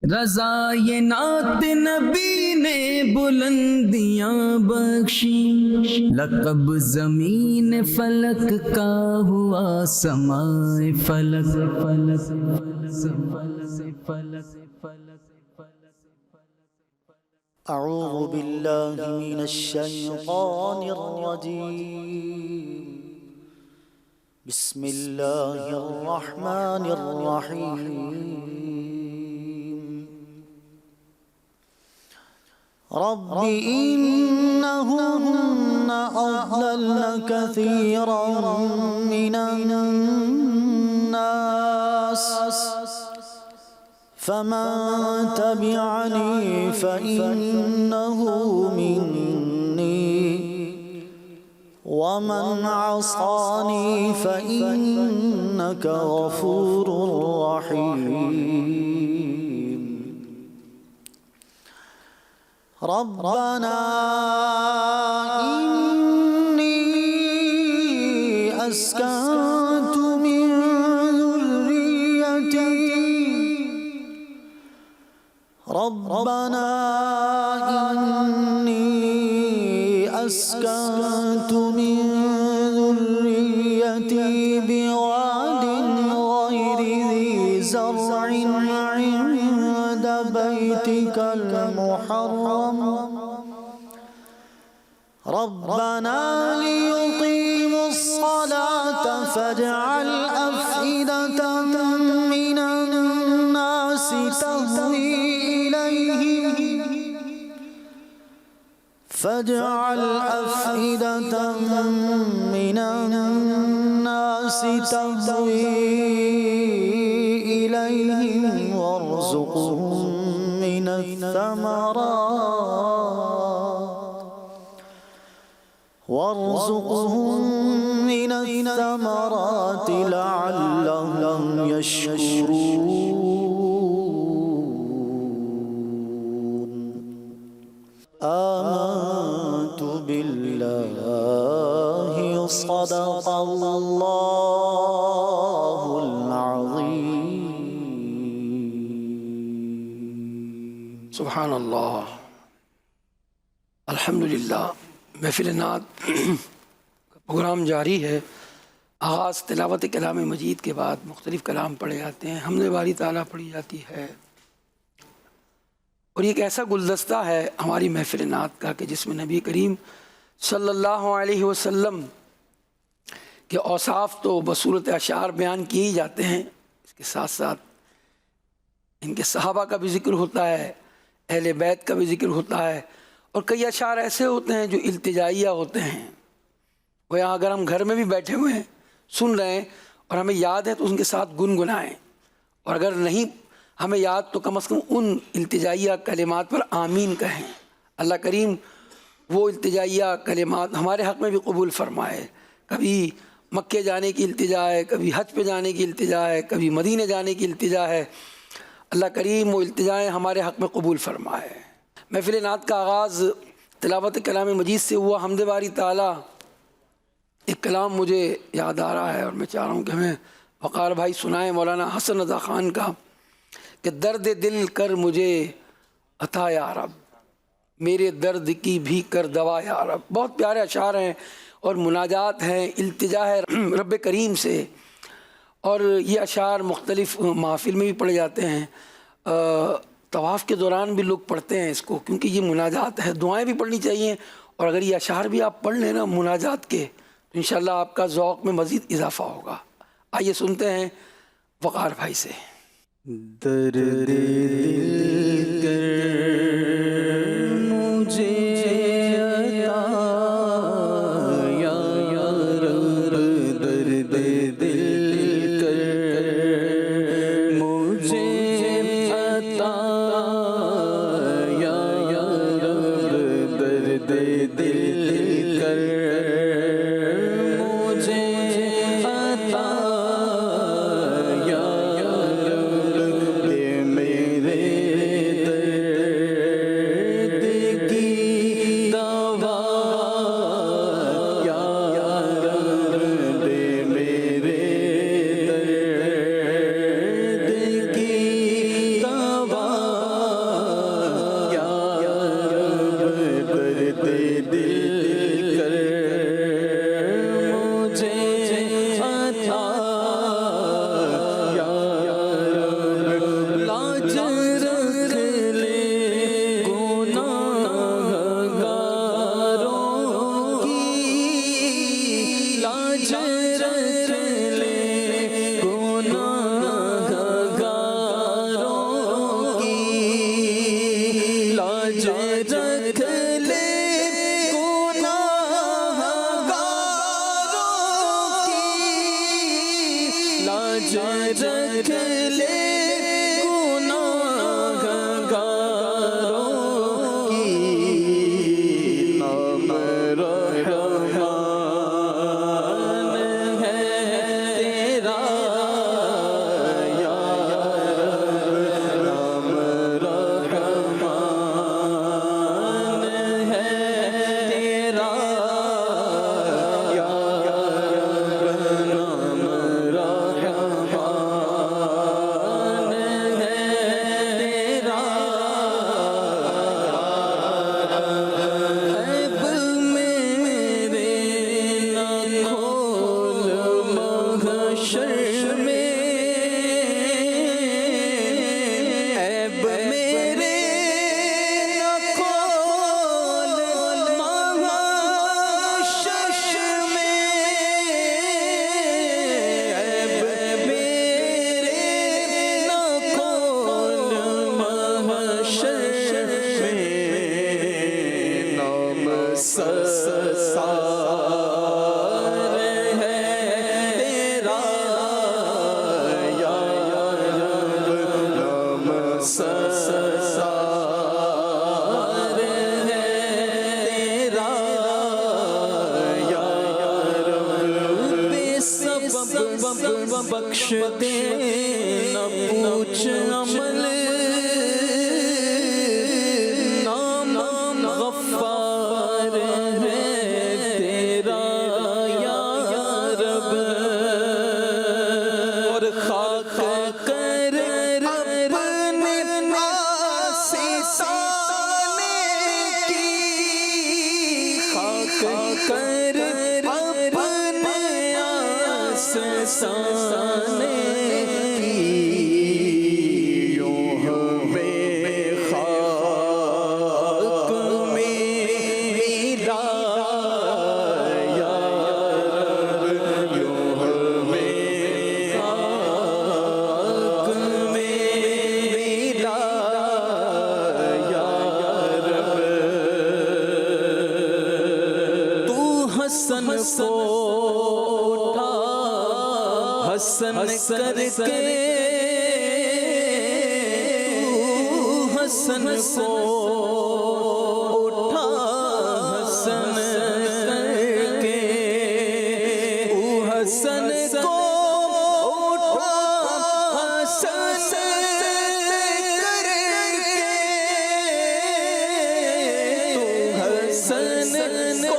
رضا یہ نعت نبی نے بلندیاں بخشی، لقب زمین فلک کا ہوا سمائے فلک فلک اعوذ باللہ من الشیطان الرجیم، بسم اللہ الرحمن الرحیم۔ رب إنهن أضللن كثيرا من الناس فمن تبعني فإنه مني ومن عصاني فإنك غفور رحيم۔ ربنا إني أسكنت من ذريتي ربنا إني أسكنت من ذريتي بواد غير ذي زرع عند بيتك المحرم ربنا ليقيموا الصلاة فاجعل أفئدة من الناس تهوي فاجعل أفئدة من الناس تهوي إليهم وارزقهم من الثمرات لعلهم يشكرون۔ آمنت بالله صدق الله العظيم۔ سبحان اللہ، الحمدللہ۔ محفل نعت کا پروگرام جاری ہے۔ آغاز تلاوت کلام مجید کے بعد مختلف کلام پڑھے جاتے ہیں، حمد باری تعالیٰ پڑھی جاتی ہے، اور یہ ایک ایسا گلدستہ ہے ہماری محفل نعت کا کہ جس میں نبی کریم صلی اللہ علیہ وسلم کے اوصاف تو بصورت اشعار بیان کیے ہی جاتے ہیں، اس کے ساتھ ساتھ ان کے صحابہ کا بھی ذکر ہوتا ہے، اہل بیت کا بھی ذکر ہوتا ہے، اور کئی اشعار ایسے ہوتے ہیں جو التجائیہ ہوتے ہیں، وہ یہاں اگر ہم گھر میں بھی بیٹھے ہوئے ہیں سن رہے ہیں اور ہمیں یاد ہے تو ان کے ساتھ گنگنائیں، اور اگر نہیں ہمیں یاد تو کم از کم ان التجائیہ کلمات پر آمین کہیں۔ اللہ کریم وہ التجائیہ کلمات ہمارے حق میں بھی قبول فرمائے۔ کبھی مکے جانے کی التجا ہے، کبھی حج پہ جانے کی التجا ہے، کبھی مدینے جانے کی التجا ہے، اللہ کریم وہ التجائیں ہمارے حق میں قبول فرمائے۔ محفل نعت کا آغاز تلاوت کلام مجید سے ہوا، حمد باری تعالیٰ۔ ایک کلام مجھے یاد آ رہا ہے اور میں چاہ رہا ہوں کہ ہمیں وقار بھائی سنائیں، مولانا حسن رضا خان کا، کہ درد دل کر مجھے عطا یا رب، میرے درد کی بھی کر دوا یا رب۔ بہت پیارے اشعار ہیں اور مناجات ہیں، التجا ہے رب کریم سے، اور یہ اشعار مختلف محافل میں بھی پڑھے جاتے ہیں، طواف کے دوران بھی لوگ پڑھتے ہیں اس کو، کیونکہ یہ مناجات ہے۔ دعائیں بھی پڑھنی چاہیے، اور اگر یہ اشعار بھی آپ پڑھ لیں نا مناجات کے تو انشاءاللہ آپ کا ذوق میں مزید اضافہ ہوگا۔ آئیے سنتے ہیں وقار بھائی سے۔ درد دل کر مجھے عطا یا رب، درد دل کر مجھے عطا یا رب، درد دل کر مجھے عطا یا دوا بخش دے نہ پوچھ عمل نام غفار ہے تیرا یا رب اور خاک کر اپنے آسیسانے کی خاک کر اپنے آسیسانے حسن کو اٹھا حسن کر کے حسن کو اٹھا حسن کر کے حسن کو اٹھا حسن کر کے حسن کو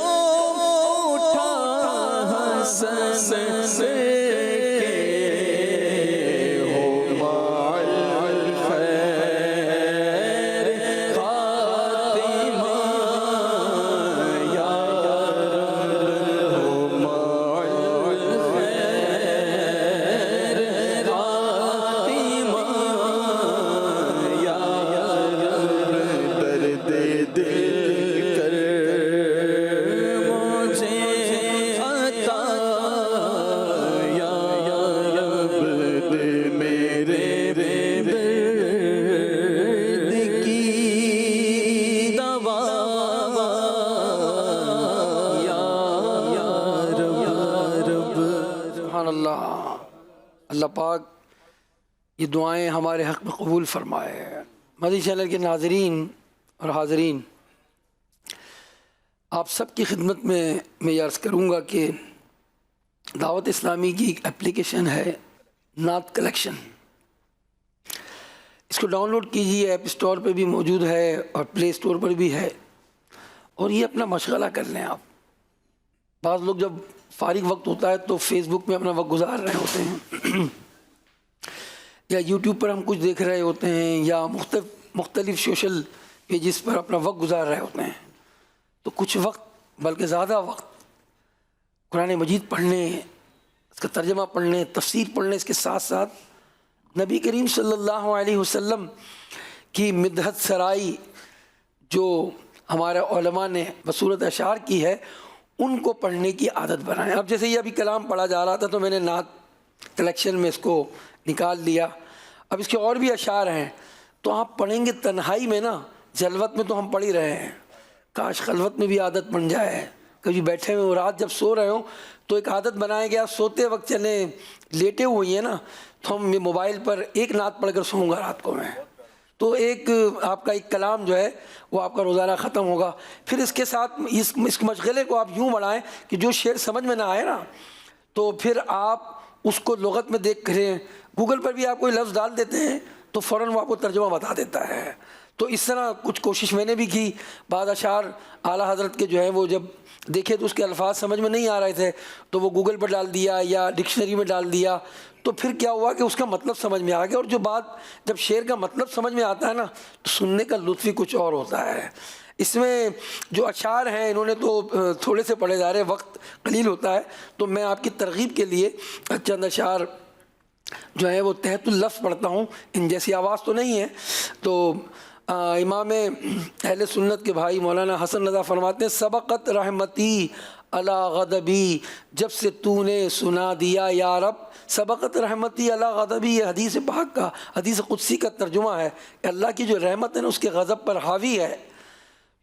اللہ پاک یہ دعائیں ہمارے حق میں قبول فرمائے۔ مدنی چینل کے ناظرین اور حاضرین، آپ سب کی خدمت میں یہ عرض کروں گا کہ دعوت اسلامی کی ایک اپلیکیشن ہے نعت کلیکشن، اس کو ڈاؤن لوڈ کیجیے، ایپ اسٹور پہ بھی موجود ہے اور پلے اسٹور پر بھی ہے، اور یہ اپنا مشغلہ کر لیں۔ آپ بعض لوگ جب فارغ وقت ہوتا ہے تو فیس بک میں اپنا وقت گزار رہے ہوتے ہیں یا یوٹیوب پر ہم کچھ دیکھ رہے ہوتے ہیں یا مختلف سوشل پیجز پر اپنا وقت گزار رہے ہوتے ہیں، تو کچھ وقت بلکہ زیادہ وقت قرآن مجید پڑھنے، اس کا ترجمہ پڑھنے، تفسیر پڑھنے، اس کے ساتھ ساتھ نبی کریم صلی اللہ علیہ وسلم کی مدحت سرائی جو ہمارے علماء نے بصورت اشعار کی ہے، ان کو پڑھنے کی عادت بنائیں۔ اب جیسے یہ ابھی کلام پڑھا جا رہا تھا تو میں نے نعت کلیکشن میں اس کو نکال لیا، اب اس کے اور بھی اشعار ہیں تو آپ پڑھیں گے تنہائی میں نا، جلوت میں تو ہم پڑھ ہی رہے ہیں، کاش خلوت میں بھی عادت بن جائے، کبھی بیٹھے ہوئے رات جب سو رہے ہوں تو ایک عادت بنائیں گے، آپ سوتے وقت چلے لیٹے ہوئی ہیں نا تو ہم موبائل پر ایک نعت پڑھ کر سوؤں گا رات کو میں، تو ایک آپ کا ایک کلام جو ہے وہ آپ کا روزانہ ختم ہوگا۔ پھر اس کے ساتھ اس مشغلے کو آپ یوں بڑھائیں کہ جو شعر سمجھ میں نہ آئے نا تو پھر آپ اس کو لغت میں دیکھ کریں، گوگل پر بھی آپ کوئی لفظ ڈال دیتے ہیں تو فوراً وہ آپ کو ترجمہ بتا دیتا ہے۔ تو اس طرح کچھ کوشش میں نے بھی کی، بعض اشعار اعلیٰ حضرت کے جو ہیں وہ جب دیکھے تو اس کے الفاظ سمجھ میں نہیں آ رہے تھے تو وہ گوگل پر ڈال دیا یا ڈکشنری میں ڈال دیا، تو پھر کیا ہوا کہ اس کا مطلب سمجھ میں آ گیا، اور جو بات جب شعر کا مطلب سمجھ میں آتا ہے نا تو سننے کا لطف ہی کچھ اور ہوتا ہے۔ اس میں جو اشعار ہیں انہوں نے تو تھوڑے سے پڑھے جا رہے، وقت قلیل ہوتا ہے، تو میں آپ کی ترغیب کے لیے چند اشعار جو ہیں وہ تحت اللفظ پڑھتا ہوں، ان جیسی آواز تو نہیں ہے۔ تو امام اہل سنت کے بھائی مولانا حسن رضا فرماتے ہیں، سبقت رحمتی علی غضبی، جب سے تو نے سنا دیا یا رب، سبقت رحمتی علی غضبی، یہ حدیث پاک کا، حدیث قدسی کا ترجمہ ہے کہ اللہ کی جو رحمت ہے نا اس کے غضب پر حاوی ہے۔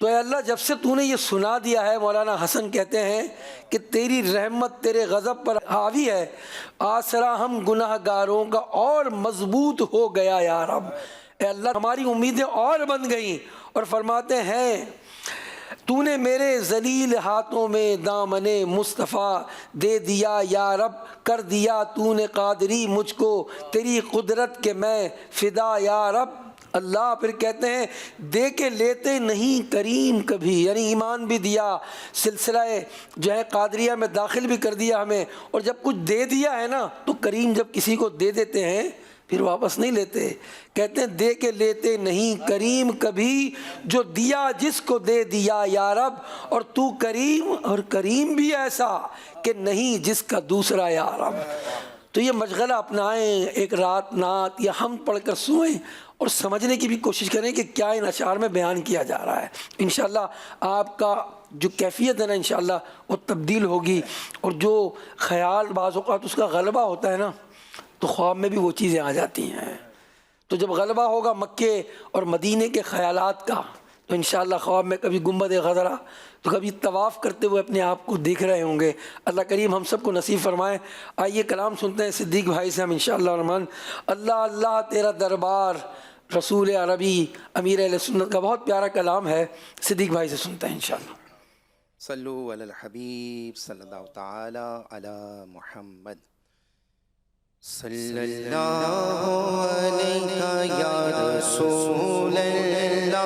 تو اے اللہ جب سے تو نے یہ سنا دیا ہے، مولانا حسن کہتے ہیں کہ تیری رحمت تیرے غضب پر حاوی ہے، آسرا ہم گناہ گاروں کا اور مضبوط ہو گیا یا رب، اے اللہ ہماری امیدیں اور بن گئیں۔ اور فرماتے ہیں تو نے میرے ذلیل ہاتھوں میں دامن مصطفیٰ دے دیا یا رب، کر دیا تو نے قادری مجھ کو تیری قدرت کے میں فدا یا رب۔ اللہ پھر کہتے ہیں دے کے لیتے نہیں کریم کبھی، یعنی ایمان بھی دیا، سلسلہ جو ہے قادریہ میں داخل بھی کر دیا ہمیں، اور جب کچھ دے دیا ہے نا تو کریم جب کسی کو دے دیتے ہیں پھر واپس نہیں لیتے۔ کہتے ہیں دے کے لیتے نہیں کریم کبھی، جو دیا جس کو دے دیا یا رب، اور تو کریم اور کریم بھی ایسا کہ نہیں جس کا دوسرا یا رب۔ تو یہ مشغلہ اپنائیں، ایک رات نعت یا حمد پڑھ کر سوئیں اور سمجھنے کی بھی کوشش کریں کہ کیا ان اشعار میں بیان کیا جا رہا ہے۔ انشاءاللہ آپ کا جو کیفیت ہے نا انشاءاللہ وہ تبدیل ہوگی، اور جو خیال بعض اوقات اس کا غلبہ ہوتا ہے نا تو خواب میں بھی وہ چیزیں آ جاتی ہیں۔ تو جب غلبہ ہوگا مکے اور مدینے کے خیالات کا تو انشاءاللہ خواب میں کبھی گنبد خضرا تو کبھی طواف کرتے ہوئے اپنے آپ کو دیکھ رہے ہوں گے۔ اللہ کریم ہم سب کو نصیب فرمائے۔ آئیے کلام سنتے ہیں صدیق بھائی سے ہم انشاءاللہ الرحمن۔ اللہ اللہ تیرا دربار، رسول عربی امیر اہل سنت کا بہت پیارا کلام ہے، صدیق بھائی سے سنتے ہیں انشاءاللہ۔ صلو علی الحبیب صلی اللہ تعالی علی محمد۔ صلی اللہ علیہ یا رسول اللہ،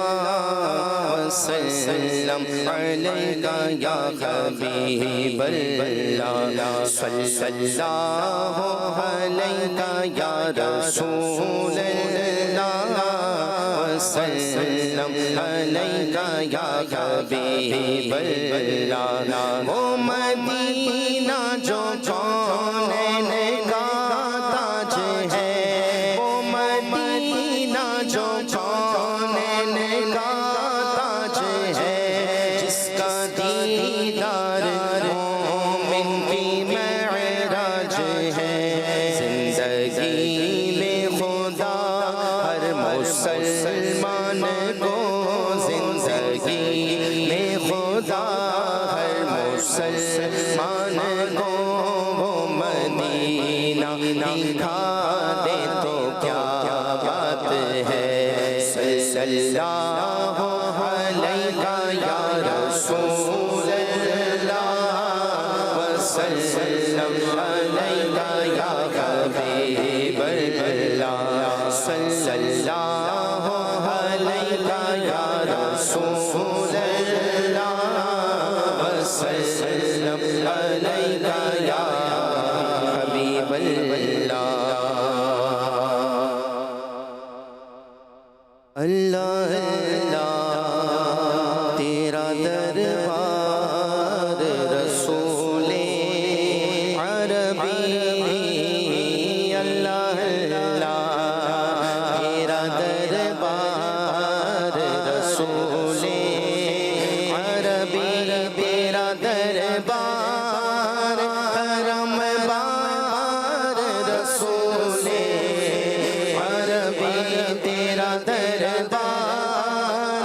وسلم علیہ یا حبیب اللہ، صلی اللہ علیہ یا رسول اللہ، وسلم علیہ یا حبیب اللہ۔ وہ مدینہ جو کونین کا تاج ہے، وہ مدینہ جو کونین کا تاج ہے، جس کا دیدار مومن کی معراج ہے۔ زندگی میں خدا ہر مسلمان کو، زندگی میں خدا ہر مسلمان کو وہ مدینہ دکھا دے تو کیا بات ہے۔ صلی اللہ علیہ یا رسول اللہ، وسلم علیہ یا حبیب اللہ، صلی اللہ علیہ یا رسول اللہ، وسلم علیہ یا حبیب اللہ۔ اللہ اللہ تیرا دربار، رسول عربی، اللہ اللہ تیرا دربار، رسول عربی تیرا دربار، حرم بار، رسول عربی تیرا دربار،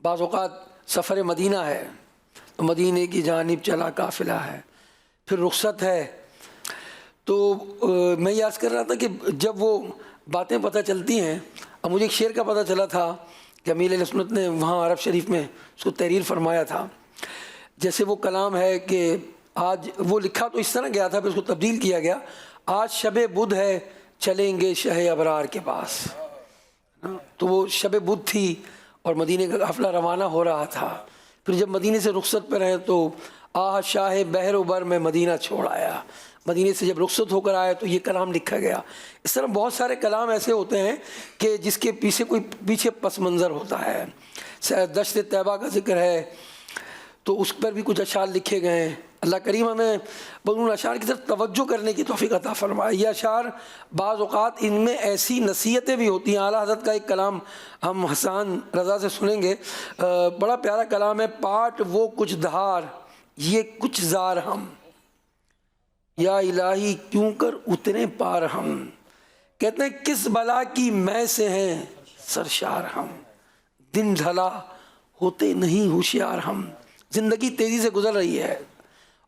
بعض اوقات سفر مدینہ ہے تو مدینے کی جانب چلا قافلہ ہے، پھر رخصت ہے، تو میں یہ عرض کر رہا تھا کہ جب وہ باتیں پتہ چلتی ہیں، اب مجھے ایک شعر کا پتہ چلا تھا کہ امیر اہل سنت نے وہاں عرب شریف میں اس کو تحریر فرمایا تھا، جیسے وہ کلام ہے کہ آج وہ لکھا تو اس طرح گیا تھا، پھر اس کو تبدیل کیا گیا، آج شب بدھ ہے چلیں گے شہ ابرار کے پاس، تو وہ شب بدھ تھی اور مدینے کا قافلہ روانہ ہو رہا تھا، پھر جب مدینے سے رخصت پہ رہے تو آہ شاہ بحر و بر میں مدینہ چھوڑ آیا، مدینے سے جب رخصت ہو کر آیا تو یہ کلام لکھا گیا۔ اس طرح بہت سارے کلام ایسے ہوتے ہیں کہ جس کے پیچھے پس منظر ہوتا ہے۔ دشت طیبہ کا ذکر ہے تو اس پر بھی کچھ اشعار لکھے گئے ہیں۔ اللہ کریم ہمیں ان اشعار کی طرف توجہ کرنے کی توفیق عطا فرمائے۔ یہ اشعار بعض اوقات ان میں ایسی نصیحتیں بھی ہوتی ہیں۔ اعلیٰ حضرت کا ایک کلام ہم حسان رضا سے سنیں گے، بڑا پیارا کلام ہے، پاٹ وہ کچھ دھار یہ کچھ زار ہم، یا الہی کیوں کر اتنے پار ہم، کہتے ہیں کس بلا کی میں سے ہیں سرشار ہم، دن ڈھلا ہوتے نہیں ہوشیار ہم۔ زندگی تیزی سے گزر رہی ہے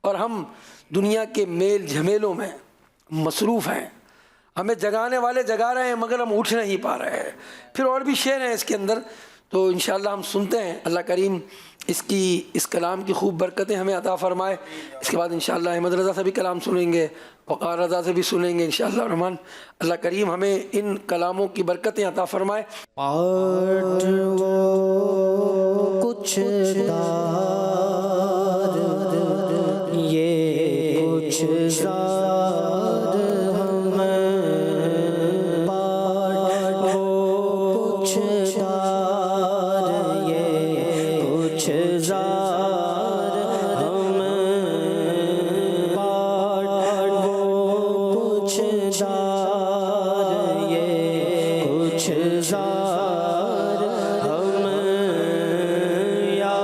اور ہم دنیا کے میل جھمیلوں میں مصروف ہیں، ہمیں جگانے والے جگا رہے ہیں مگر ہم اٹھ نہیں پا رہے ہیں۔ پھر اور بھی شعر ہیں اس کے اندر، تو انشاءاللہ ہم سنتے ہیں، اللہ کریم اس کلام کی خوب برکتیں ہمیں عطا فرمائے۔ اس کے بعد انشاءاللہ احمد رضا سے بھی کلام سنیں گے، وقار رضا سے بھی سنیں گے انشاءاللہ الرحمن۔ اللہ کریم ہمیں ان کلاموں کی برکتیں عطا فرمائے۔ پاٹ وہ کچھ دار یہ کچھ زار ہم، پاٹ وہ کچھ دار یہ کچھ زار ہم، پاٹ وہ کچھ دار یہ کچھ زار ہم، یا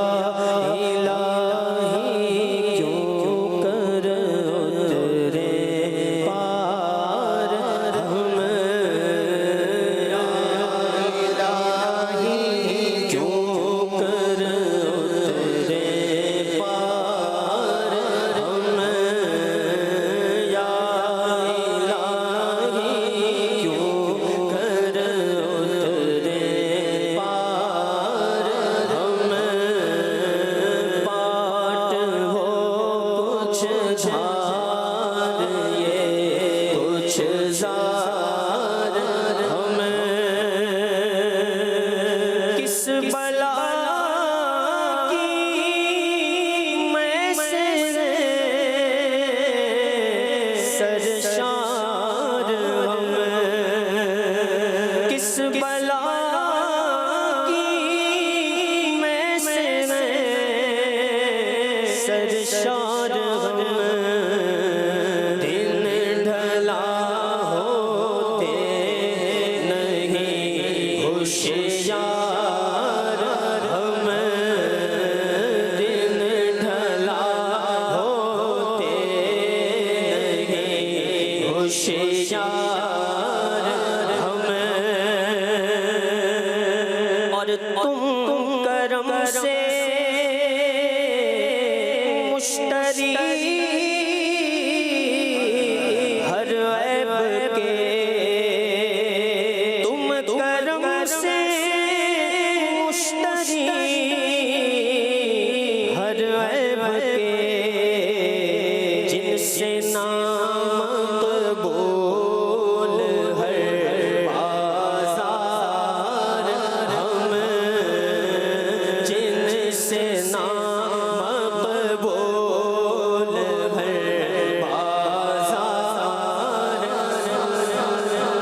الہی کیوں کر اترے پار ہم، یا الہی کیوں کر اترے پار ہم، یا الہی کیوں کر اترے پار ہم، پاٹ ہو کچھ دھار یہ کچھ زار ہم، کس بلا کی میں سے سرشار ہم، کس بلا کی میں سے سرشار ہم، دن ڈھلا ہوتے نہیں ہوشیار ہم، دن ڈھلا ہوتے نہیں ہوشیار ہم، اور تم کرم سے مشتری ہر عیب کے، تم کرم سے مشتری ہر عیب کے، جن سے نام مقبول ہر بازار ہم، جن سے نام مقبول ہر بازار،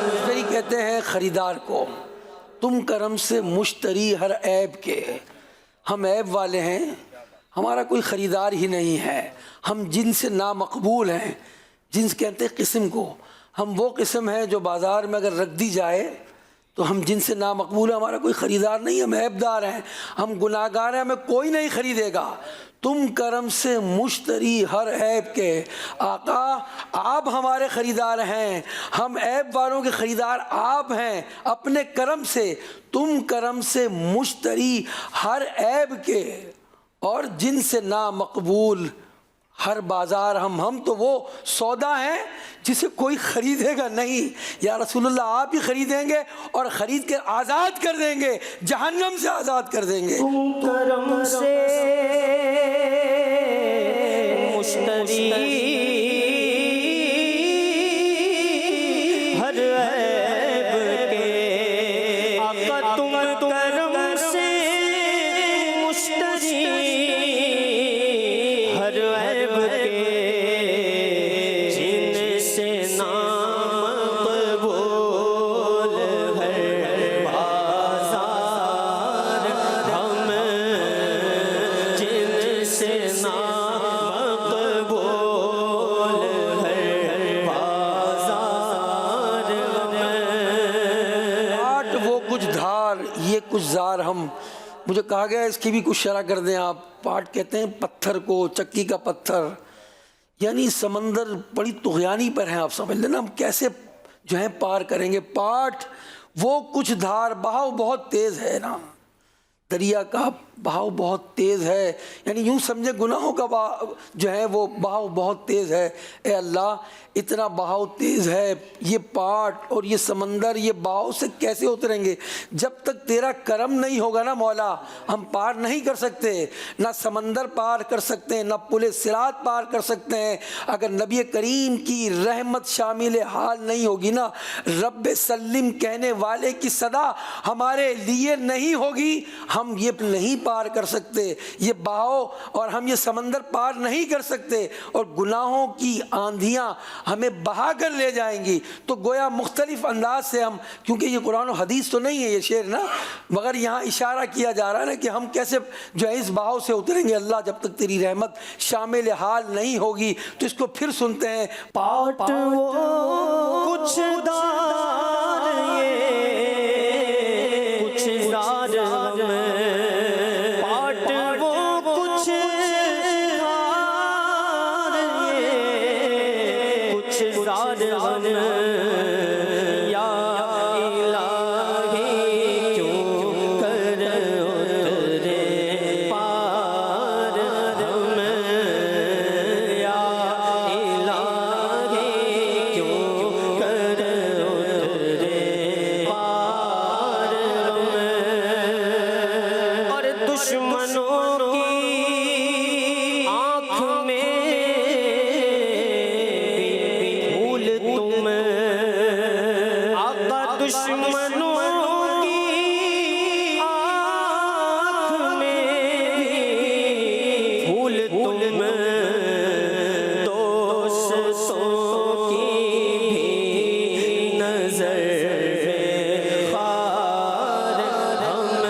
مشتری کہتے ہیں خریدار کو، تم کرم سے مشتری ہر عیب کے، ہم عیب والے ہیں، ہمارا کوئی خریدار ہی نہیں ہے، ہم جن سے نامقبول ہیں، جنس کہتے ہیں قسم کو، ہم وہ قسم ہے جو بازار میں اگر رکھ دی جائے تو ہم جن سے نامقبول ہیں، ہمارا کوئی خریدار نہیں، ہم عیب دار ہیں، ہم گناہگار ہیں، ہمیں کوئی نہیں خریدے گا، تم کرم سے مشتری ہر عیب کے. آقا آپ ہمارے خریدار ہیں, ہم عیب والوں کے خریدار آپ ہیں. اپنے کرم سے, تم کرم سے مشتری ہر عیب کے, اور جن سے نامقبول ہر بازار. ہم تو وہ سودا ہیں جسے کوئی خریدے گا نہیں. یا رسول اللہ آپ ہی خریدیں گے اور خرید کے آزاد کر دیں گے, جہنم سے آزاد کر دیں گے. تم کرم سے مشتری ہر عیب کے. آقا تم کرم سے مشتری ہر عیب کے, جن سے نام قبول ہر بازار. ہم جن سے نام قبول ہر بازار. آٹ وہ کچھ دھار یہ کچھ زار. ہم مجھے کہا گیا اس کی بھی کچھ شرح کر دیں آپ. پاٹ کہتے ہیں پتھر کو, چکی کا پتھر, یعنی سمندر بڑی طغیانی پر ہیں. آپ سمجھ لینا ہم کیسے جو ہے پار کریں گے. پاٹ وہ کچھ دھار, بہاؤ بہت تیز ہے نا, دریا کا بہاؤ بہت تیز ہے, یعنی یوں سمجھے گناہوں کا جو ہے وہ بہاؤ بہت تیز ہے. اے اللہ اتنا بہاؤ تیز ہے, یہ پاٹ اور یہ سمندر یہ بہاؤ سے کیسے اتریں گے؟ جب تک تیرا کرم نہیں ہوگا نا مولا ہم پار نہیں کر سکتے. نہ سمندر پار کر سکتے ہیں, نہ پل صراط پار کر سکتے ہیں, اگر نبی کریم کی رحمت شامل حال نہیں ہوگی نا, رب سلم کہنے والے کی صدا ہمارے لیے نہیں ہوگی, ہم یہ نہیں پار کر سکتے یہ بہاؤ, اور ہم یہ سمندر پار نہیں کر سکتے, اور گناہوں کی آندھیاں ہمیں بہا کر لے جائیں گی. تو گویا مختلف انداز سے ہم, کیونکہ یہ قرآن و حدیث تو نہیں ہے یہ شعر نا, مگر یہاں اشارہ کیا جا رہا ہے نا کہ ہم کیسے جو ہے اس بہاؤ سے اتریں گے. اللہ جب تک تیری رحمت شامل حال نہیں ہوگی. تو اس کو پھر سنتے ہیں. پاٹ وہ کچھ دار یہ کچھ زار. پاٹ وہ کچھ دار یہ کچھ زار. یا الہی کیوں کر اترے پار ہم, یا الہی کیوں کر اترے پار ہم. اور دشمنوں کی آنکھ میں بھی دھول تم, آقا دشمنوں کی آنکھ میں بھی دھول تم, دوستوں کی بھی نظر میں خار ہم,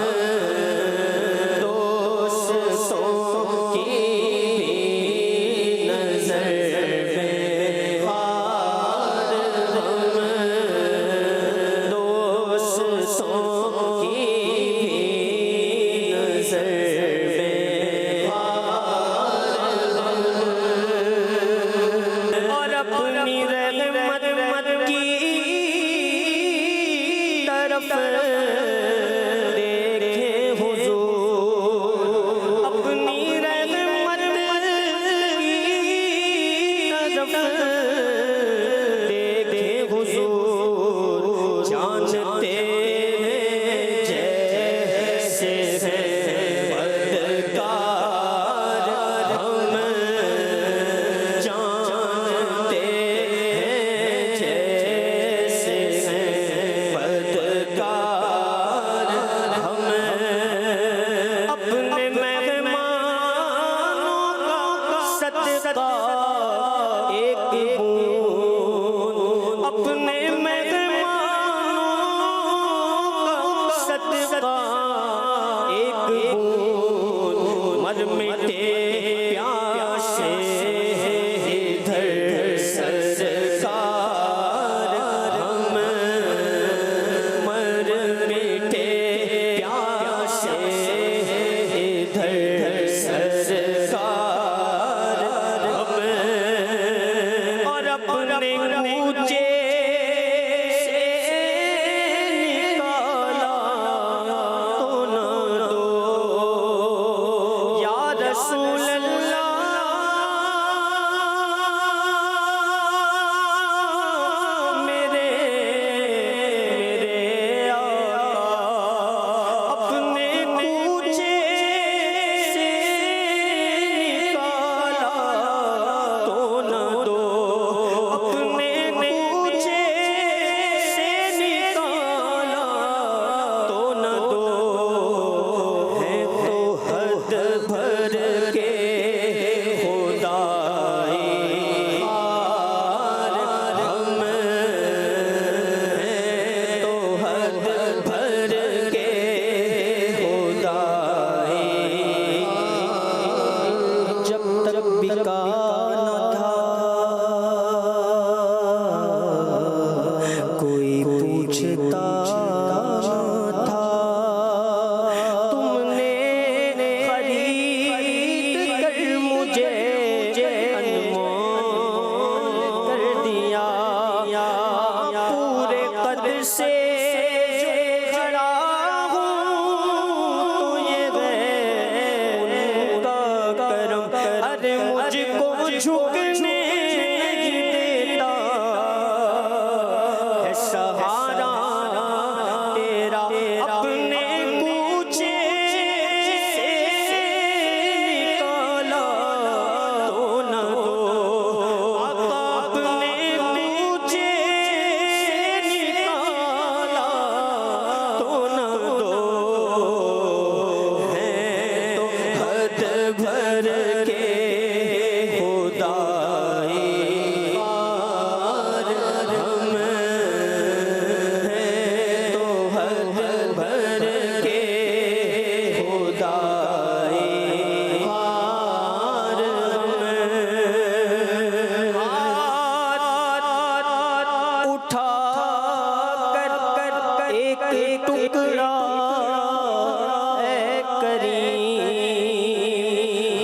دوستوں کی بھی نظر میں خار ہم, دوستوں کی بھی نظر میں خار ہم. اور اپنی رحمت کی طرف دیکھے حضور, اپنی رحمت کی طرف دیکھے حضور. جانتے ہیں جیسے ہیں بدکار ہم, جانتے ہیں اپنے کوچے سے نکالا تو نہ دو یا رسول اللہ میرے آقا اپنے کوچے سے نکالا تو نہ دو اپنے کوچے سے نکالا تو نہ دو ہے تو حد بھر کے خدائی ہم ہیں تو حد بھر کے خدائی جب تک بکا نہ تھا کوئی پوچھتا تھا تم نے خرید کر مجھے انمول کر دیا پورے قدر سے کھڑا ہوں تو یہ غیر کا کرم ارے مجھ کو جھکنے دیتا ہے سہارا تیرا اپنے کوچے سے نکالا تو نہ دو آقا اپنے کوچے سے نکالا تو نہ دو ہے تو حد بھر کے خدائی ہم ہیں تو حد بھر کے خدائی اٹھا کر ایک ٹکڑا اے کریم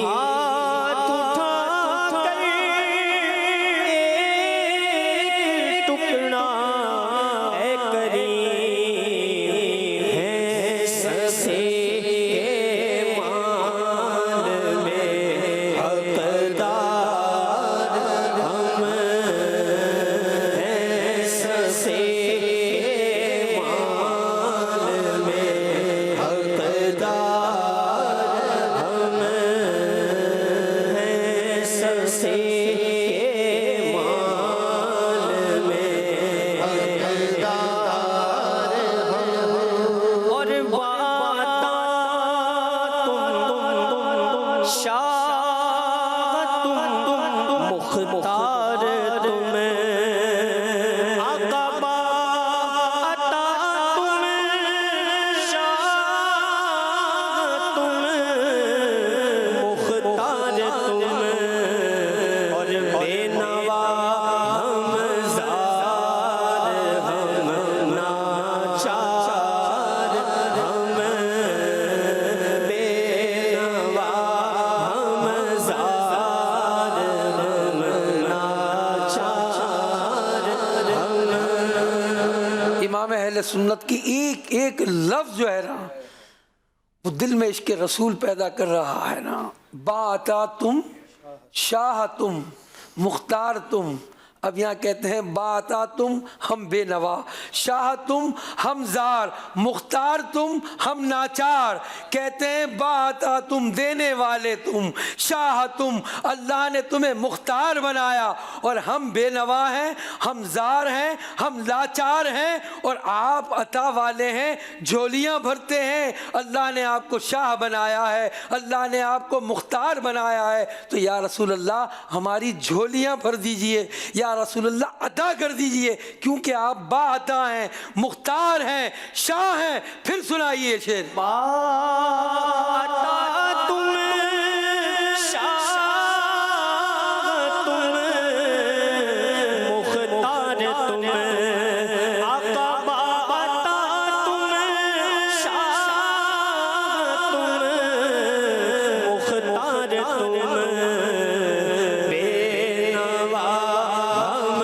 ہاتھ اٹھا کر ایک ٹکڑا اے کریم ہے سسے کے مال میں حقدار ہم ہیں سسے کے مال میں حقدار ہم ہیں سسے کے مال میں حقدار اور باتا تم شاہ تم مختار تم آقا باتا تم شاہ تم مختار تم اور بے نوا ہم زار ہم ناچار ہم بے نوا ہم زار ہم ناچار امام اہل سنت کی ایک ایک لفظ جو ہے نا وہ دل میں عشق رسول پیدا کر رہا ہے نا. باتا تم شاہ تم مختار تم. اب یہاں کہتے ہیں باتا تم ہم بے نوا، شاہ تم ہم زار، مختار تم ہم ناچار. کہتے ہیں باتا تم دینے والے تم، شاہ تم اللہ نے تمہیں مختار بنایا، اور ہم بے نوا ہیں، ہم زار ہیں، ہم لاچار ہیں، اور آپ عطا والے ہیں، جھولیاں بھرتے ہیں. اللہ نے آپ کو شاہ بنایا ہے، اللہ نے آپ کو مختار بنایا ہے. تو یا رسول اللہ ہماری جھولیاں بھر دیجئے، یا رسول اللہ عطا کر دیجئے، کیونکہ آپ با عطا ہیں، مختار ہیں، شاہ ہیں. پھر سنائیے شعر. با عطا تم شاہ تم مختار تم آقا. با عطا تم شاہ تم مختار تم بے نوا ہم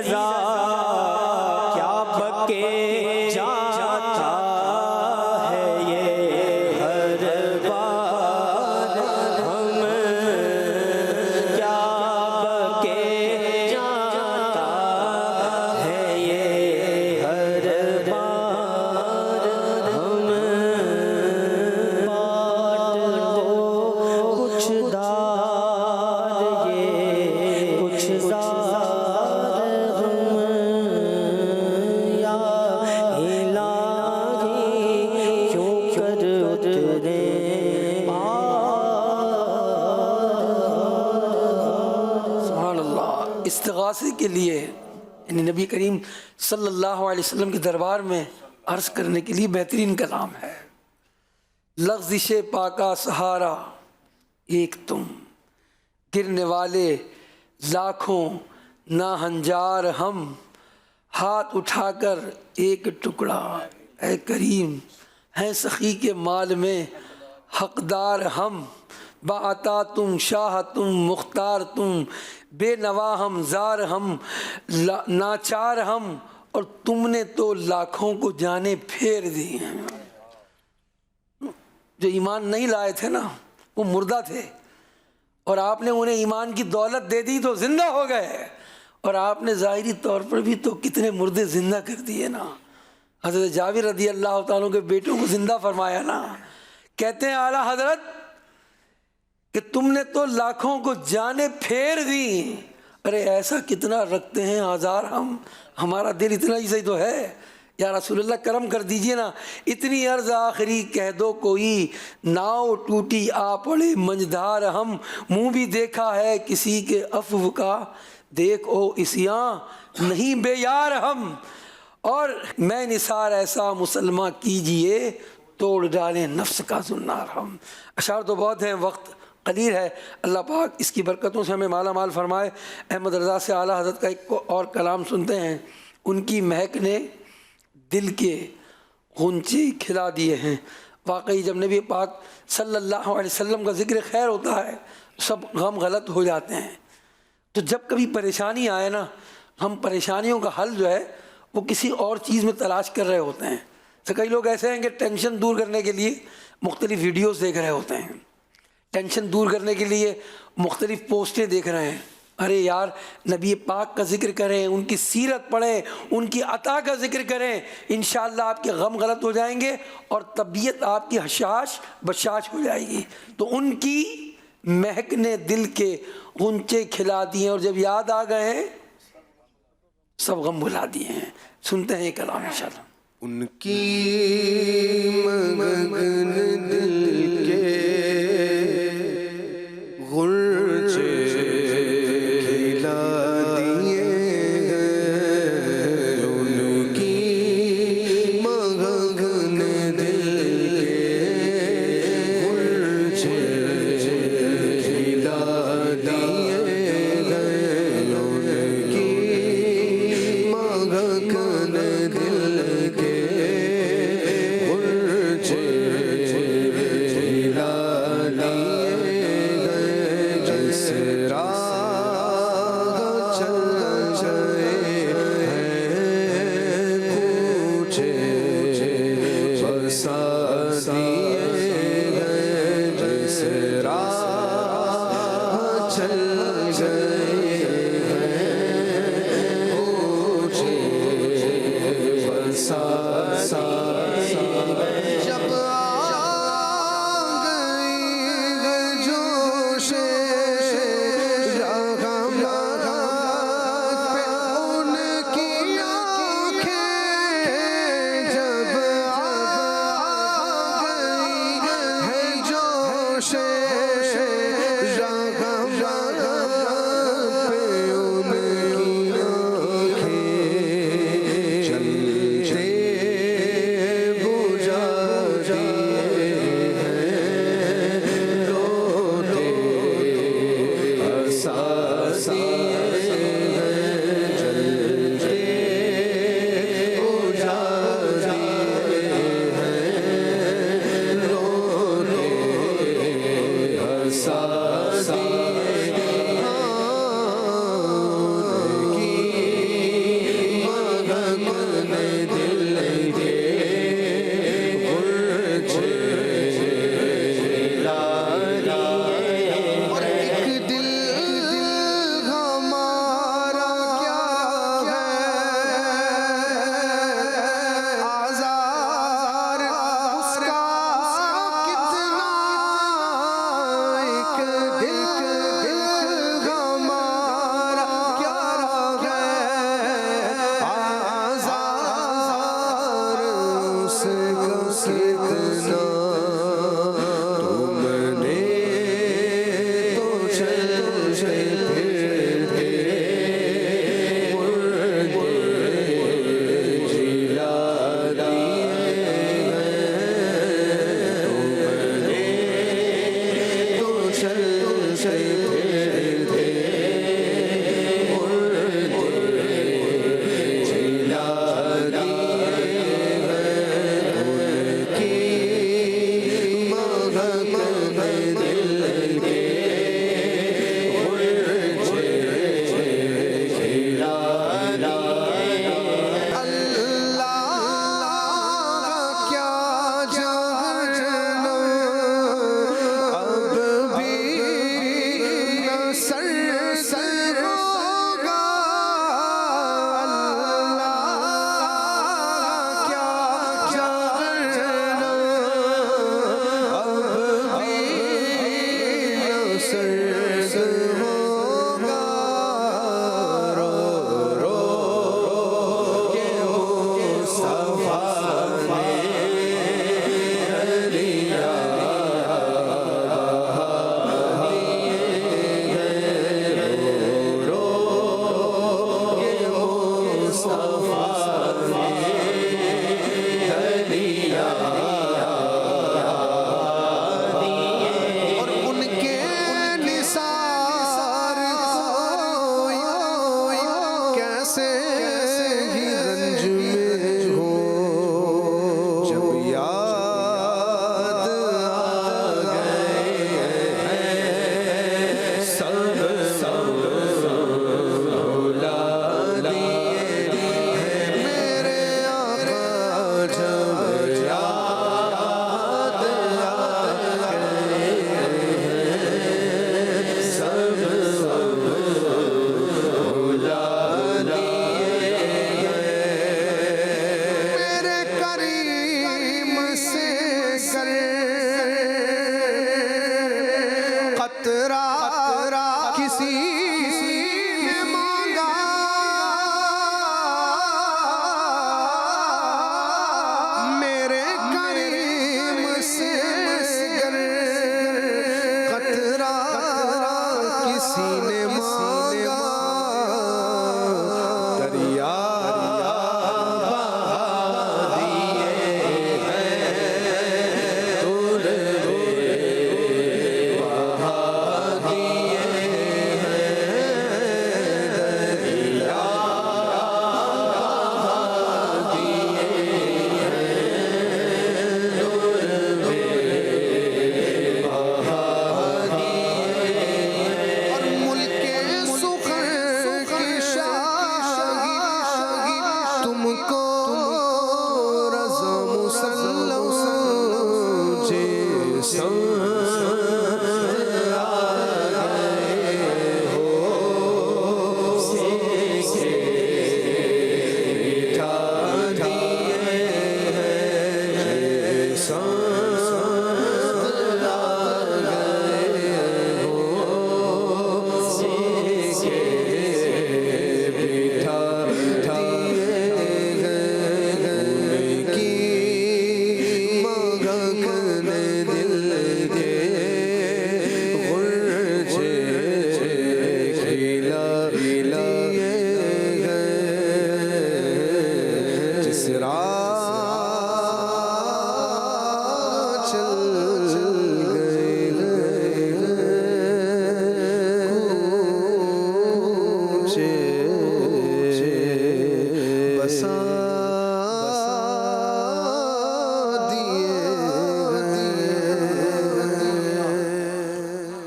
رضا کیا بکے جاتا ہے یہ ہر بار ہم کیا بکے جاتا ہے یہ ہر بار ہم بات ہو کچھ دار یہ کچھ دار ہم یا الہی کیوں کر اترے سبحان اللہ. استغاثے کے لیے یعنی نبی کریم صلی اللہ علیہ وسلم کے دربار میں عرض کرنے کے لیے بہترین کلام ہے. لغزش پاکا سہارا ایک تم، گرنے والے لاکھوں نا ہنجار ہم، ہاتھ اٹھا کر ایک ٹکڑا اے کریم، ہیں سخی کے مال میں حقدار ہم، بعطا تم شاہ تم مختار تم، بے نوا ہم زار ہم ناچار ہم، اور تم نے تو لاکھوں کو جانے پھیر دی ہیں. جو ایمان نہیں لائے تھے نا وہ مردہ تھے، اور آپ نے انہیں ایمان کی دولت دے دی تو زندہ ہو گئے، اور آپ نے ظاہری طور پر بھی تو کتنے مردے زندہ کر دیے نا. حضرت جابر رضی اللہ تعالیٰ کے بیٹوں کو زندہ فرمایا نا. کہتے ہیں اعلیٰ حضرت کہ تم نے تو لاکھوں کو جانے پھیر دی. ارے ایسا کتنا رکھتے ہیں ہزار ہم، ہمارا دل اتنا ہی صحیح تو ہے. یا رسول اللہ کرم کر دیجئے نا، اتنی عرض آخری کہہ دو کوئی، ناؤ ٹوٹی آ پڑے منجدار ہم، منہ بھی دیکھا ہے کسی کے عفو کا، دیکھ او اسیاں نہیں بے یار ہم، اور میں نثار ایسا مسلمہ کیجئے توڑ ڈالیں نفس کا زنار ہم. اشعار تو بہت ہیں، وقت قلیل ہے. اللہ پاک اس کی برکتوں سے ہمیں مالا مال فرمائے. احمد رضا سے اعلیٰ حضرت کا ایک اور کلام سنتے ہیں. ان کی مہک نے دل کے غنچے کھلا دیے ہیں. واقعی جب نبی پاک صلی اللہ علیہ وسلم کا ذکر خیر ہوتا ہے سب غم غلط ہو جاتے ہیں. تو جب کبھی پریشانی آئے نا، ہم پریشانیوں کا حل جو ہے وہ کسی اور چیز میں تلاش کر رہے ہوتے ہیں. تو کئی لوگ ایسے ہیں کہ ٹینشن دور کرنے کے لیے مختلف ویڈیوز دیکھ رہے ہوتے ہیں، ٹینشن دور کرنے کے لیے مختلف پوسٹیں دیکھ رہے ہیں. ارے یار نبی پاک کا ذکر کریں، ان کی سیرت پڑھیں، ان کی عطا کا ذکر کریں، انشاءاللہ آپ کے غم غلط ہو جائیں گے اور طبیعت آپ کی حشاش بشاش ہو جائے گی. تو ان کی مہک نے دل کے غنچے کھلا دیے، اور جب یاد آ گئے ہیں سب غم بھلا دیے ہیں. سنتے ہیں یہ کلام انشاءاللہ. ان کی مگن دل کے غنچے کھلا دیے گئے، ان کی مگن دل کے غنچے کھلا دیے گئے، ان کی مگن دل کے سر ہوگا اللہ کیا کرنا اب بھی سر ہوگا رو رو کے مصطفیٰ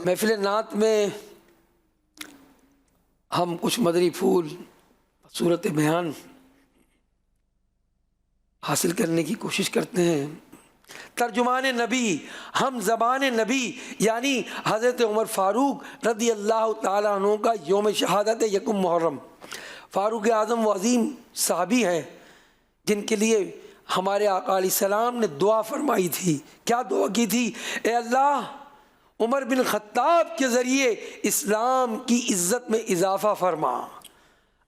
محفل نعت میں ہم کچھ مدنی پھول صورت بیان حاصل کرنے کی کوشش کرتے ہیں. ترجمان نبی، ہم زبان نبی، یعنی حضرت عمر فاروق رضی اللہ تعالیٰ عنہ کا یوم شہادت یکم محرم. فاروق اعظم وہ عظیم صحابی ہیں جن کے لیے ہمارے آقا علیہ السلام نے دعا فرمائی تھی. کیا دعا کی تھی؟ اے اللہ عمر بن خطاب کے ذریعے اسلام کی عزت میں اضافہ فرما.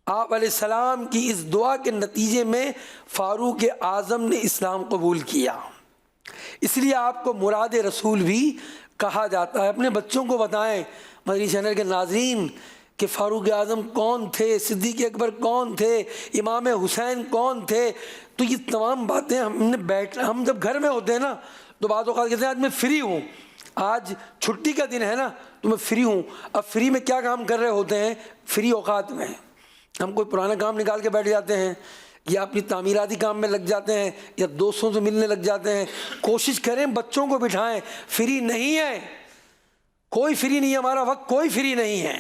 آپ علیہ السلام کی اس دعا کے نتیجے میں فاروق اعظم نے اسلام قبول کیا. اس لیے آپ کو مراد رسول بھی کہا جاتا ہے. اپنے بچوں کو بتائیں مدنی چینل کے ناظرین کہ فاروق اعظم کون تھے، صدیق اکبر کون تھے، امام حسین کون تھے. تو یہ تمام باتیں ہم جب گھر میں ہوتے ہیں نا تو بعض اوقات کہتے ہیں آج میں فری ہوں، آج چھٹی کا دن ہے نا تو میں فری ہوں. اب فری میں کیا کام کر رہے ہوتے ہیں؟ فری اوقات میں ہم کوئی پرانا کام نکال کے بیٹھ جاتے ہیں یا اپنی تعمیراتی کام میں لگ جاتے ہیں یا دوستوں سے ملنے لگ جاتے ہیں. کوشش کریں بچوں کو بٹھائیں. فری نہیں ہے، کوئی فری نہیں ہے، ہمارا وقت کوئی فری نہیں ہے.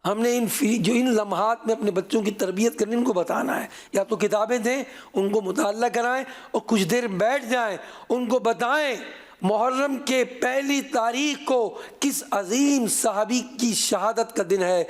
ہم نے ان لمحات میں اپنے بچوں کی تربیت کرنی، ان کو بتانا ہے. یا تو کتابیں دیں، ان کو مطالعہ کرائیں اور کچھ دیر بیٹھ جائیں، ان کو بتائیں محرم کے پہلی تاریخ کو کس عظیم صحابی کی شہادت کا دن ہے؟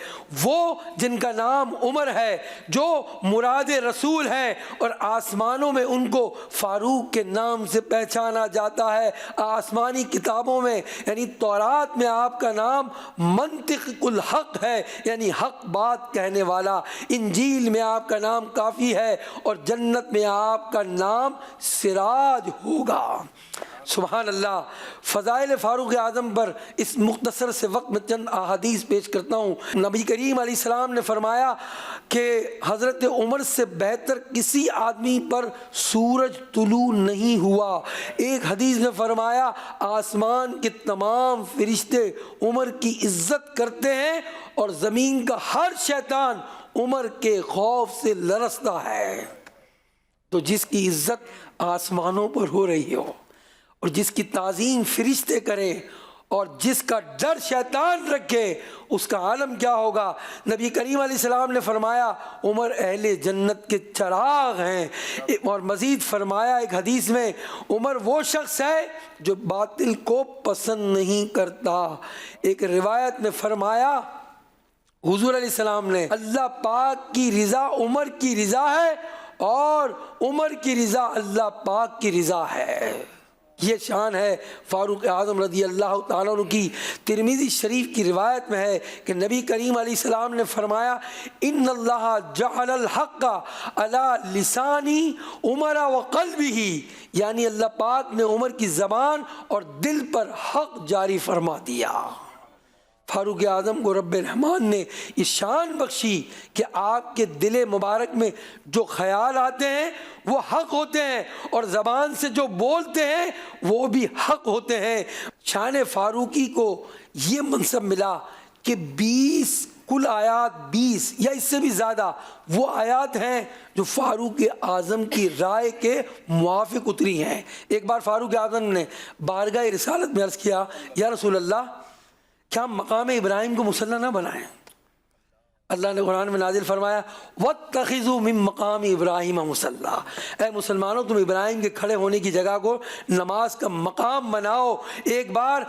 وہ جن کا نام عمر ہے، جو مراد رسول ہے اور آسمانوں میں ان کو فاروق کے نام سے پہچانا جاتا ہے۔ آسمانی کتابوں میں یعنی تورات میں آپ کا نام منطق الحق ہے، یعنی حق بات کہنے والا۔ انجیل میں آپ کا نام کافی ہے اور جنت میں آپ کا نام سراج ہوگا۔ سبحان اللہ۔ فضائل فاروق اعظم پر اس مختصر سے وقت میں چند احادیث پیش کرتا ہوں۔ نبی کریم علیہ السلام نے فرمایا کہ حضرت عمر سے بہتر کسی آدمی پر سورج طلوع نہیں ہوا۔ ایک حدیث میں فرمایا آسمان کے تمام فرشتے عمر کی عزت کرتے ہیں اور زمین کا ہر شیطان عمر کے خوف سے لرزتا ہے۔ تو جس کی عزت آسمانوں پر ہو رہی ہو اور جس کی تعظیم فرشتے کریں اور جس کا ڈر شیطان رکھے، اس کا عالم کیا ہوگا؟ نبی کریم علیہ السلام نے فرمایا عمر اہل جنت کے چراغ ہیں، اور مزید فرمایا ایک حدیث میں عمر وہ شخص ہے جو باطل کو پسند نہیں کرتا۔ ایک روایت میں فرمایا حضور علیہ السلام نے اللہ پاک کی رضا عمر کی رضا ہے اور عمر کی رضا اللہ پاک کی رضا ہے۔ یہ شان ہے فاروق اعظم رضی اللہ تعالیٰ عنہ کی۔ ترمذی شریف کی روایت میں ہے کہ نبی کریم علیہ السلام نے فرمایا ان اللہ جعل الحق علی لسانی عمر و قلبہ، یعنی اللہ پاک نے عمر کی زبان اور دل پر حق جاری فرما دیا۔ فاروق اعظم کو رب الرحمن نے یہ شان بخشی کہ آپ کے دل مبارک میں جو خیال آتے ہیں وہ حق ہوتے ہیں اور زبان سے جو بولتے ہیں وہ بھی حق ہوتے ہیں۔ شان فاروقی کو یہ منصب ملا کہ 20 کل آیات 20 یا اس سے بھی زیادہ وہ آیات ہیں جو فاروق اعظم کی رائے کے موافق اتری ہیں۔ ایک بار فاروق اعظم نے بارگاہ رسالت میں عرض کیا یا رسول اللہ کیا ہم مقام ابراہیم کو مصلی نہ بنائیں؟ اللہ نے قرآن میں نازل فرمایا وَاتَّخِذُوا مِن مَقَامِ إِبْرَاهِيمَ مُصَلَّى، اے مسلمانوں تم ابراہیم کے کھڑے ہونے کی جگہ کو نماز کا مقام بناؤ۔ ایک بار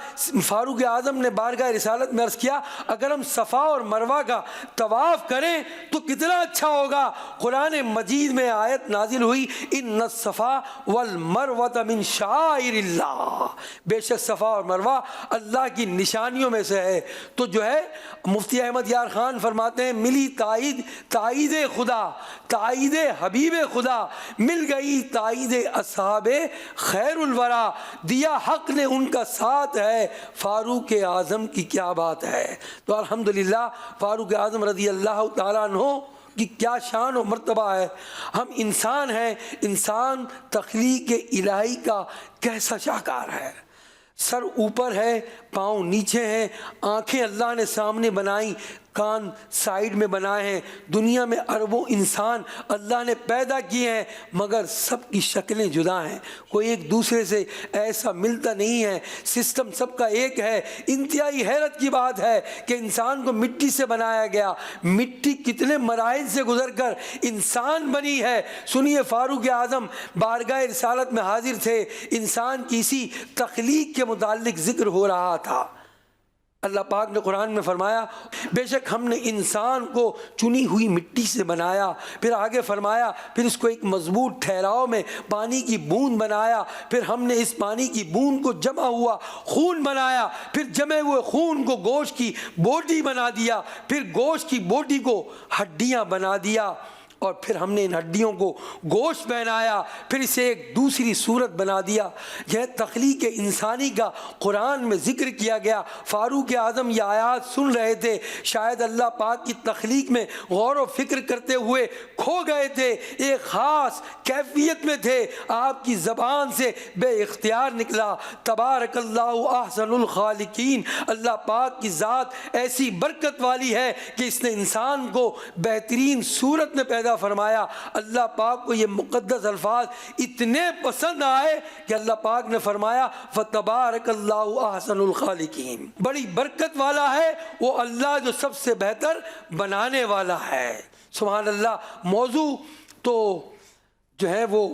فاروق اعظم نے بارگاہ رسالت میں عرض کیا اگر ہم صفا اور مروہ کا طواف کریں تو کتنا اچھا ہوگا۔ قرآن مجید میں آیت نازل ہوئی ان الصفا والمروہ من شعائر اللہ، بے شک صفا اور مروہ اللہ کی نشانیوں میں سے ہے۔ تو جو ہے مفتی احمد یار خان فرماتے ہیں ملی تائید خدا، تائید حبیب خدا، مل گئی تائید اصحاب خیر الورا، دیا حق نے ان کا ساتھ ہے، فاروق اعظم کی کیا بات ہے۔ تو الحمدللہ فاروق اعظم رضی اللہ تعالیٰ عنہ کی کیا شان و مرتبہ ہے۔ ہم انسان ہیں، انسان تخلیق الہی کا کیسا شاہکار ہے۔ سر اوپر ہے، پاؤں نیچے ہیں، آنکھیں اللہ نے سامنے بنائیں، کان سائیڈ میں بنائے ہیں۔ دنیا میں اربوں انسان اللہ نے پیدا کیے ہیں مگر سب کی شکلیں جدا ہیں، کوئی ایک دوسرے سے ایسا ملتا نہیں ہے، سسٹم سب کا ایک ہے۔ انتہائی حیرت کی بات ہے کہ انسان کو مٹی سے بنایا گیا، مٹی کتنے مراحل سے گزر کر انسان بنی ہے۔ سنیے فاروق اعظم بارگاہ رسالت میں حاضر تھے، انسان کی اسی تخلیق کے متعلق ذکر ہو رہا تھا۔ اللہ پاک نے قرآن میں فرمایا بے شک ہم نے انسان کو چنی ہوئی مٹی سے بنایا، پھر آگے فرمایا پھر اس کو ایک مضبوط ٹھہراؤ میں پانی کی بوند بنایا، پھر ہم نے اس پانی کی بوند کو جمع ہوا خون بنایا، پھر جمے ہوئے خون کو گوشت کی بوٹی بنا دیا، پھر گوشت کی بوٹی کو ہڈیاں بنا دیا، اور پھر ہم نے ان ہڈیوں کو گوشت پہنایا، پھر اسے ایک دوسری صورت بنا دیا۔ یہ تخلیق انسانی کا قرآن میں ذکر کیا گیا۔ فاروق اعظم یہ آیات سن رہے تھے، شاید اللہ پاک کی تخلیق میں غور و فکر کرتے ہوئے کھو گئے تھے، ایک خاص کیفیت میں تھے، آپ کی زبان سے بے اختیار نکلا تبارک اللہ احسن الخالقین۔ اللہ پاک کی ذات ایسی برکت والی ہے کہ اس نے انسان کو بہترین صورت میں پیدا فرمایا۔ اللہ پاک کو یہ مقدس الفاظ اتنے پسند آئے کہ اللہ پاک نے فرمایا فَتَبَارَكَ اللَّهُ أَحْسَنُ الْخَالِقِينَ، بڑی برکت والا ہے وہ اللہ جو سب سے بہتر بنانے والا ہے۔ سبحان اللہ۔ موضوع تو جو ہے وہ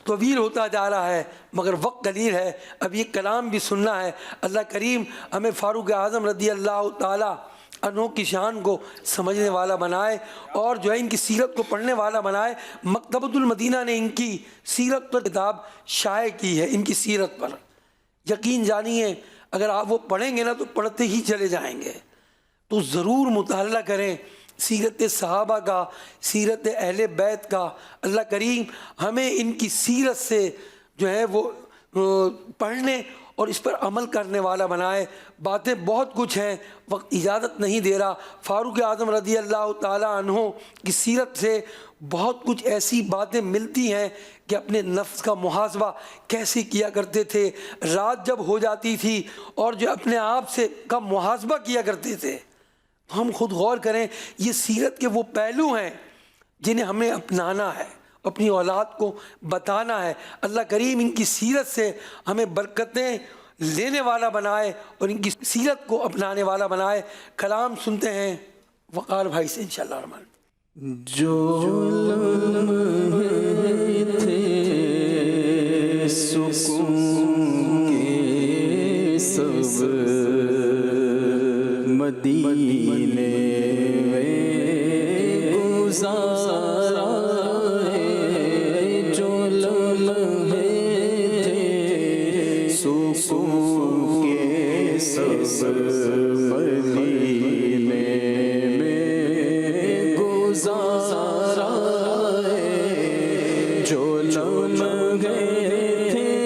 طویل ہوتا جا رہا ہے، مگر وقت قلیل ہے، اب یہ کلام بھی سننا ہے۔ اللہ کریم ہمیں فاروق اعظم رضی اللہ تعالیٰ عنہ کی شان کو سمجھنے والا بنائے، اور جو ہے ان کی سیرت کو پڑھنے والا بنائے۔ مکتبۃ المدینہ نے ان کی سیرت پر کتاب شائع کی ہے، ان کی سیرت پر۔ یقین جانیے اگر آپ وہ پڑھیں گے نا تو پڑھتے ہی چلے جائیں گے۔ تو ضرور مطالعہ کریں سیرت صحابہ کا، سیرت اہل بیت کا۔ اللہ کریم ہمیں ان کی سیرت سے جو ہے وہ پڑھنے اور اس پر عمل کرنے والا بنائے۔ باتیں بہت کچھ ہیں، وقت اجازت نہیں دے رہا۔ فاروق اعظم رضی اللہ تعالیٰ عنہ کی سیرت سے بہت کچھ ایسی باتیں ملتی ہیں کہ اپنے نفس کا محاسبہ کیسے کیا کرتے تھے، رات جب ہو جاتی تھی اور جو اپنے آپ سے کا محاسبہ کیا کرتے تھے۔ ہم خود غور کریں، یہ سیرت کے وہ پہلو ہیں جنہیں ہمیں اپنانا ہے، اپنی اولاد کو بتانا ہے۔ اللہ کریم ان کی سیرت سے ہمیں برکتیں لینے والا بنائے اور ان کی سیرت کو اپنانے والا بنائے۔ کلام سنتے ہیں وقار بھائی سے انشاءاللہ الرحمن۔ جو لمحے تھے سکون کے سب مدینے میں گزارا ہے، جو لمحے تھے سکون کے سب مدینے میں گزارا ہے، جو لمحے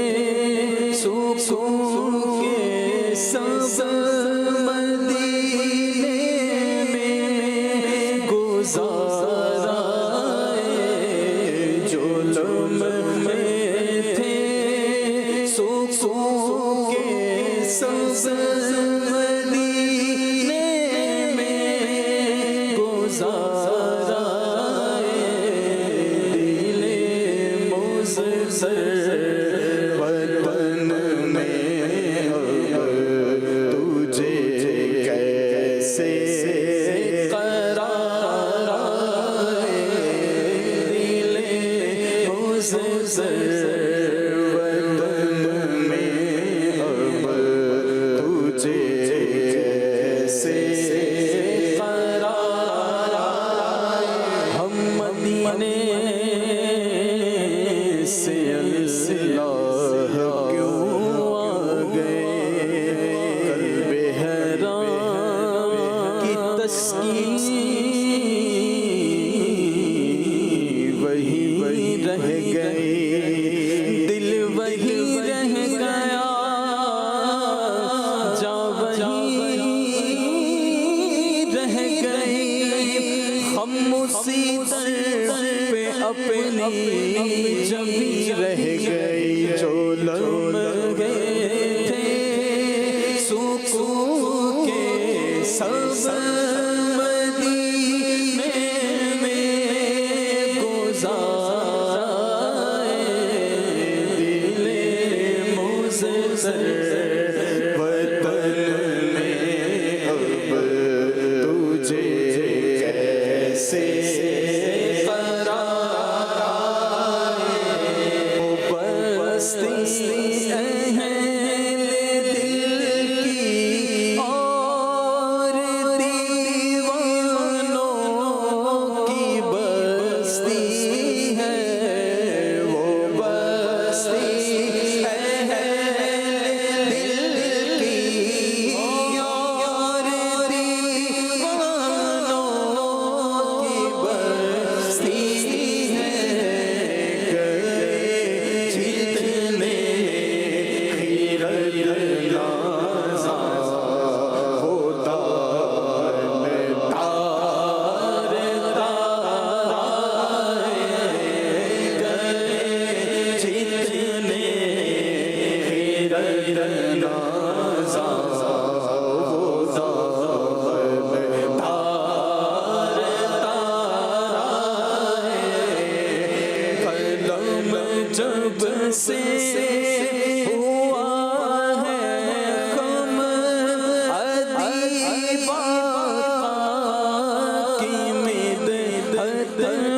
تھے سکون کے سب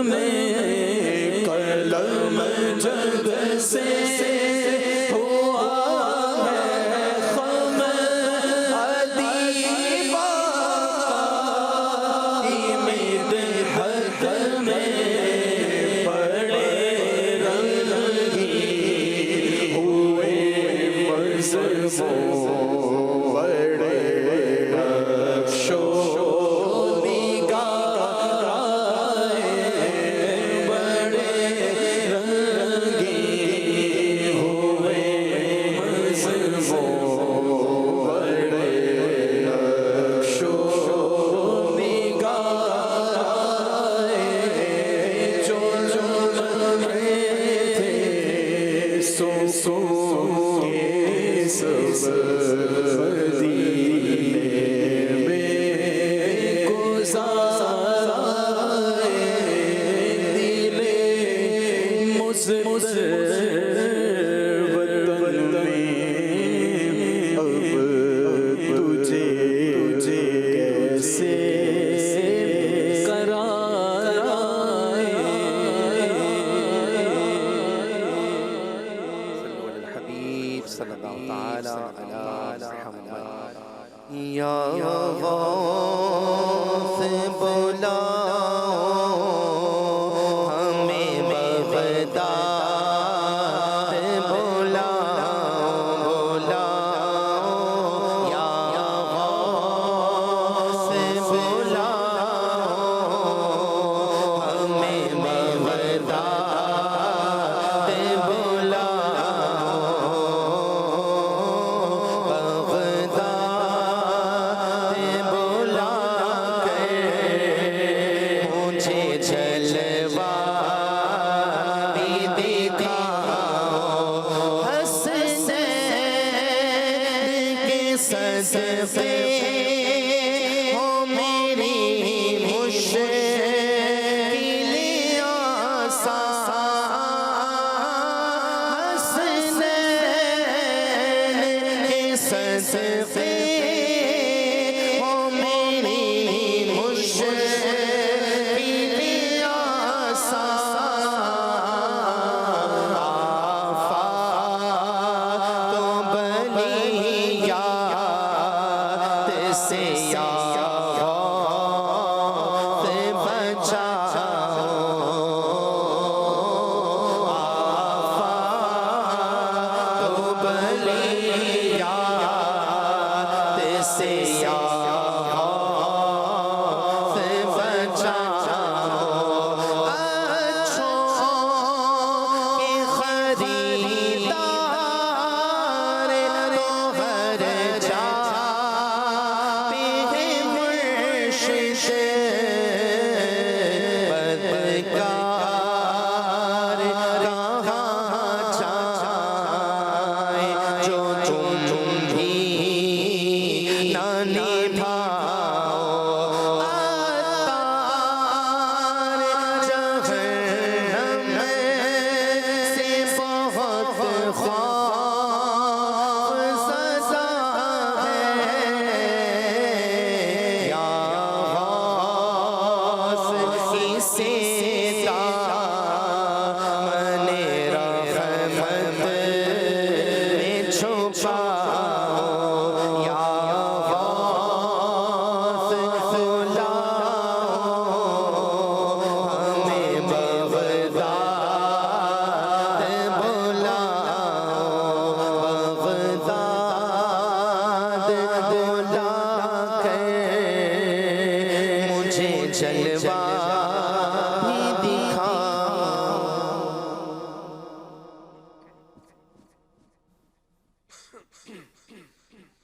میں قلم سے ہوا ہے خم ادیبہ مدحت میں بڑے رنگی ہوئے مظلوم بڑے شو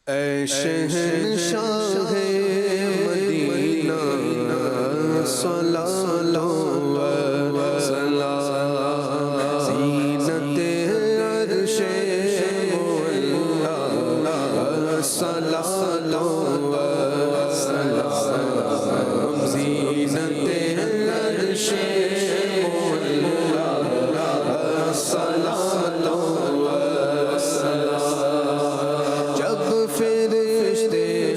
اے شہنشاہ مدینہ صلاۃ و سلام زینت عرش مولا صلاۃ و سلام زینت عرش مولا صلاۃ و سلام جب فرشتے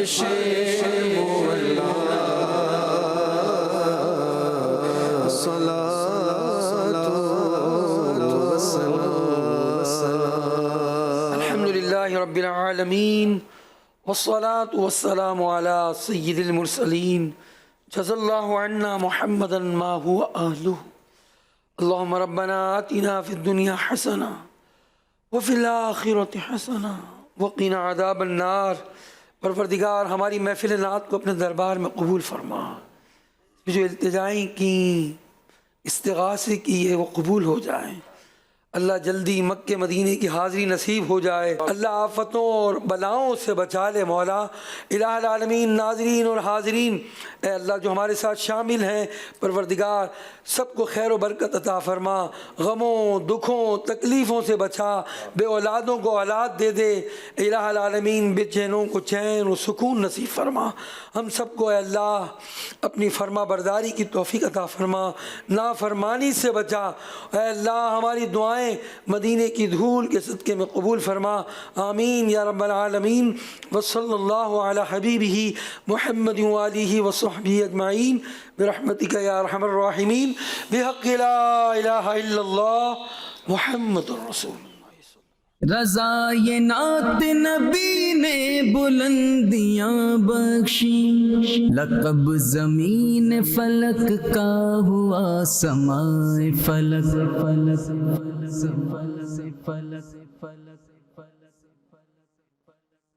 عرش مولا الحمد لله رب العالمين والصلاة والسلام على سيد المرسلين جزا الله عنا محمدا ما هو أهله اللهم ربنا آتنا في الدنيا حسنة وفي الآخرة حسنة وقنا عذاب النار. پروردگار ہماری محفل نعت کو اپنے دربار میں قبول فرما. جو التجائیں کی استغاثے کی ہے وہ قبول ہو جائیں. اللہ جلدی مکہ مدینے کی حاضری نصیب ہو جائے. اللہ آفتوں اور بلاؤں سے بچا لے مولا. الہ العالمین ناظرین اور حاضرین اے اللہ جو ہمارے ساتھ شامل ہیں پروردگار سب کو خیر و برکت عطا فرما. غموں دکھوں تکلیفوں سے بچا. بے اولادوں کو اولاد دے دے. الہ العالمین بے چینوں کو چین و سکون نصیب فرما. ہم سب کو اے اللہ اپنی فرما برداری کی توفیق عطا فرما. نافرمانی سے بچا. اے اللہ ہماری دعائیں مدینے کی دھول کے صدقے میں قبول فرما. آمین یا رب العالمین. وصلی اللہ علی حبیبہ محمد وآلہ وصحبہ اجمعین برحمتک یا ارحم الراحمین بحق لا الہ الا اللہ محمد الرسول اللہ. رضا یہ نعت نبی نے بلندیاں بخشی لقب زمین فلک کا ہوا سمائے فلک.